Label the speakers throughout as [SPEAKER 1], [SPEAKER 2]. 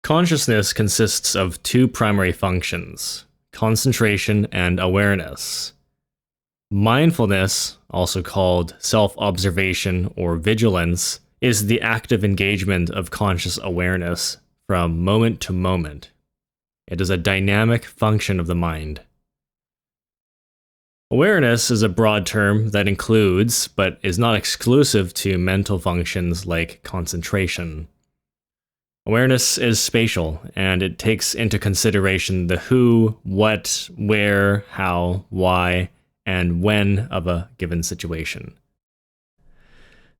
[SPEAKER 1] Consciousness consists of two primary functions: concentration and awareness. Mindfulness, also called self-observation or vigilance, is the active engagement of conscious awareness from moment to moment. It is a dynamic function of the mind. Awareness is a broad term that includes, but is not exclusive to, mental functions like concentration. Awareness is spatial, and it takes into consideration the who, what, where, how, why, and when of a given situation.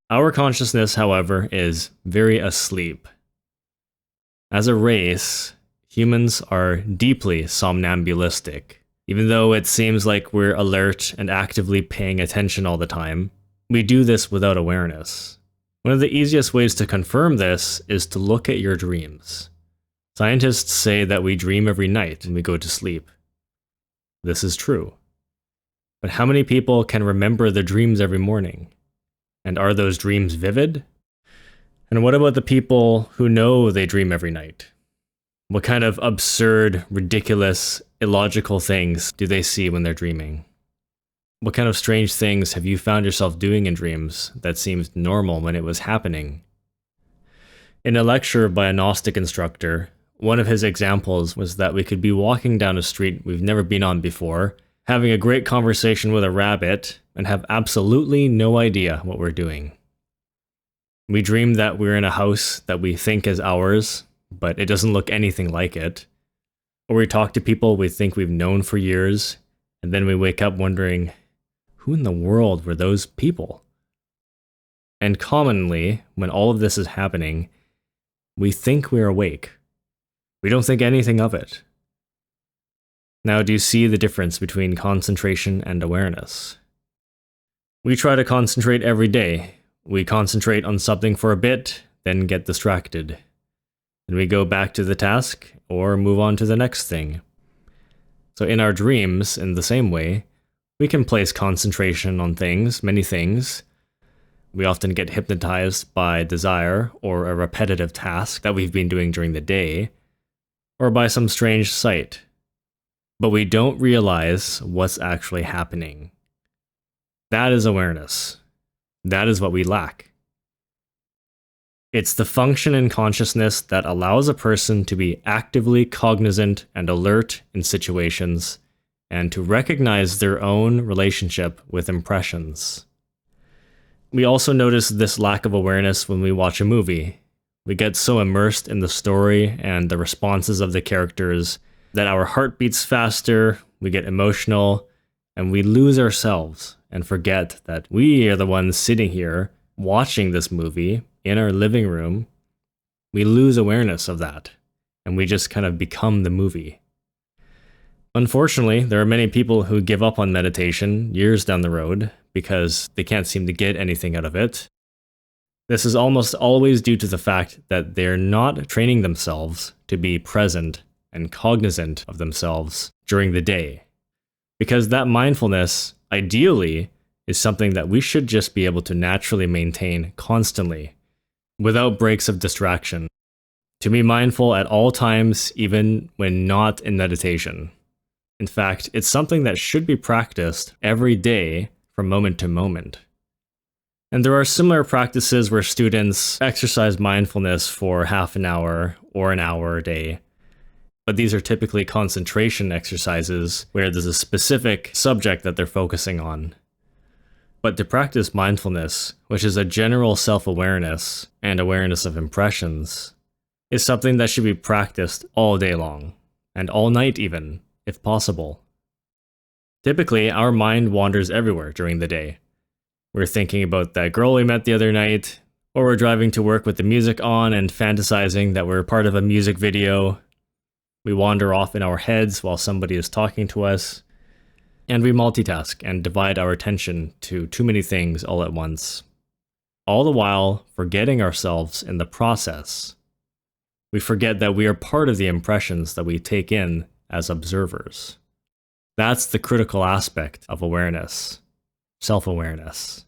[SPEAKER 1] Our consciousness, however, is very asleep. As a race, humans are deeply somnambulistic. Even though it seems like we're alert and actively paying attention all the time, we do this without awareness. One of the easiest ways to confirm this is to look at your dreams. Scientists say that we dream every night when we go to sleep. This is true. But how many people can remember their dreams every morning? And are those dreams vivid? And what about the people who know they dream every night? What kind of absurd, ridiculous, illogical things do they see when they're dreaming? What kind of strange things have you found yourself doing in dreams that seemed normal when it was happening? In a lecture by a Gnostic instructor, one of his examples was that we could be walking down a street we've never been on before, having a great conversation with a rabbit, and have absolutely no idea what we're doing. We dream that we're in a house that we think is ours, but it doesn't look anything like it. Or we talk to people we think we've known for years, and then we wake up wondering, who in the world were those people? And commonly, when all of this is happening, we think we're awake. We don't think anything of it. Now, do you see the difference between concentration and awareness? We try to concentrate every day. We concentrate on something for a bit, then get distracted. Then we go back to the task, or move on to the next thing. So in our dreams, in the same way, we can place concentration on things, many things. We often get hypnotized by desire or a repetitive task that we've been doing during the day, or by some strange sight. But we don't realize what's actually happening. That is awareness. That is what we lack. It's the function in consciousness that allows a person to be actively cognizant and alert in situations, and to recognize their own relationship with impressions. We also notice this lack of awareness when we watch a movie. We get so immersed in the story and the responses of the characters that our heart beats faster, we get emotional, and we lose ourselves and forget that we are the ones sitting here watching this movie in our living room. We lose awareness of that, and we just kind of become the movie. Unfortunately, there are many people who give up on meditation years down the road because they can't seem to get anything out of it. This is almost always due to the fact that they're not training themselves to be present and cognizant of themselves during the day. Because that mindfulness, ideally, is something that we should just be able to naturally maintain constantly, without breaks of distraction. To be mindful at all times, even when not in meditation. In fact, it's something that should be practiced every day from moment to moment. And there are similar practices where students exercise mindfulness for half an hour or an hour a day. But these are typically concentration exercises where there's a specific subject that they're focusing on. But to practice mindfulness, which is a general self-awareness and awareness of impressions, is something that should be practiced all day long, and all night even, if possible. Typically, our mind wanders everywhere during the day. We're thinking about that girl we met the other night, or we're driving to work with the music on and fantasizing that we're part of a music video. We wander off in our heads while somebody is talking to us, and we multitask and divide our attention to too many things all at once. All the while forgetting ourselves in the process. We forget that we are part of the impressions that we take in as observers. That's the critical aspect of awareness, self-awareness.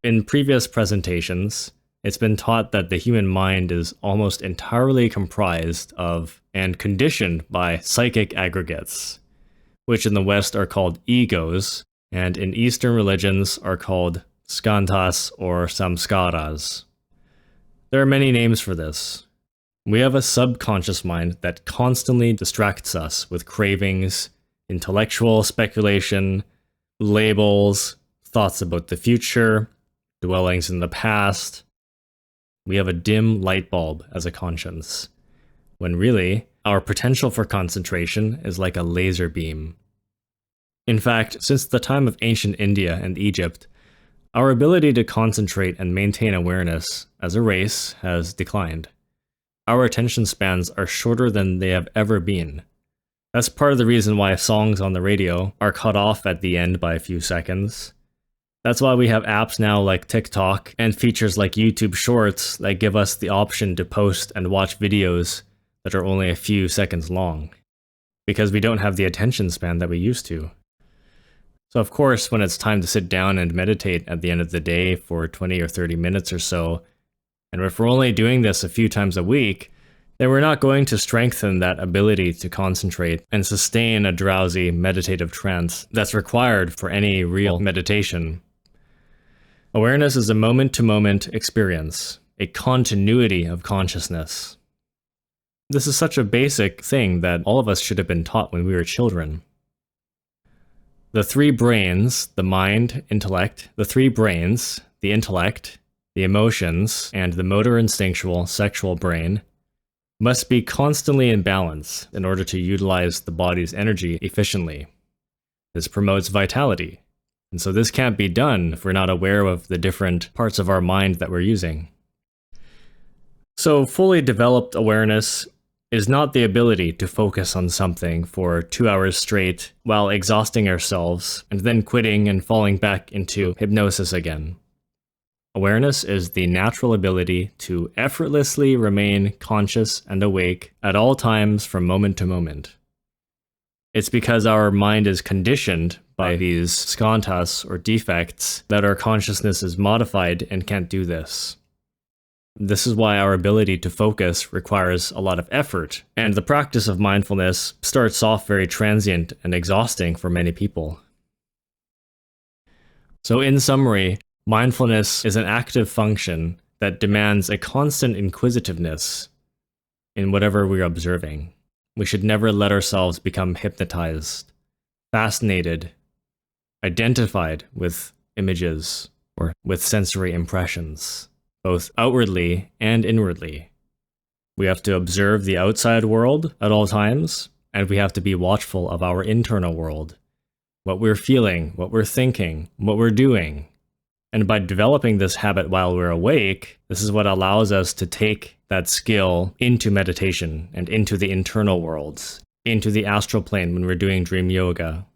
[SPEAKER 1] In previous presentations, It's been taught that the human mind is almost entirely comprised of and conditioned by psychic aggregates, which in the West are called egos, and in Eastern religions are called skandhas or samskaras. There are many names for this. We have a subconscious mind that constantly distracts us with cravings, intellectual speculation, labels, thoughts about the future, dwellings in the past. We have a dim light bulb as a conscience, when really, our potential for concentration is like a laser beam. In fact, since the time of ancient India and Egypt, our ability to concentrate and maintain awareness as a race has declined. Our attention spans are shorter than they have ever been. That's part of the reason why songs on the radio are cut off at the end by a few seconds. That's why we have apps now like TikTok and features like YouTube Shorts that give us the option to post and watch videos that are only a few seconds long, because we don't have the attention span that we used to. So of course, when it's time to sit down and meditate at the end of the day for 20 or 30 minutes or so, and if we're only doing this a few times a week, then we're not going to strengthen that ability to concentrate and sustain a drowsy meditative trance that's required for any real meditation. Awareness is a moment-to-moment experience, a continuity of consciousness. This is such a basic thing that all of us should have been taught when we were children. The three brains, the mind, intellect, the intellect, the emotions, and the motor instinctual sexual brain must be constantly in balance in order to utilize the body's energy efficiently. This promotes vitality. And so this can't be done if we're not aware of the different parts of our mind that we're using. So fully developed awareness is not the ability to focus on something for 2 hours straight while exhausting ourselves and then quitting and falling back into hypnosis again. Awareness is the natural ability to effortlessly remain conscious and awake at all times from moment to moment. It's because our mind is conditioned by these skandhas or defects that our consciousness is modified and can't do this. This is why our ability to focus requires a lot of effort, and the practice of mindfulness starts off very transient and exhausting for many people. So in summary, mindfulness is an active function that demands a constant inquisitiveness in whatever we're observing. We should never let ourselves become hypnotized, fascinated, identified with images or with sensory impressions, both outwardly and inwardly. We have to observe the outside world at all times, and we have to be watchful of our internal world, what we're feeling, what we're thinking, what we're doing. And by developing this habit while we're awake, this is what allows us to take that skill into meditation and into the internal worlds, into the astral plane when we're doing dream yoga,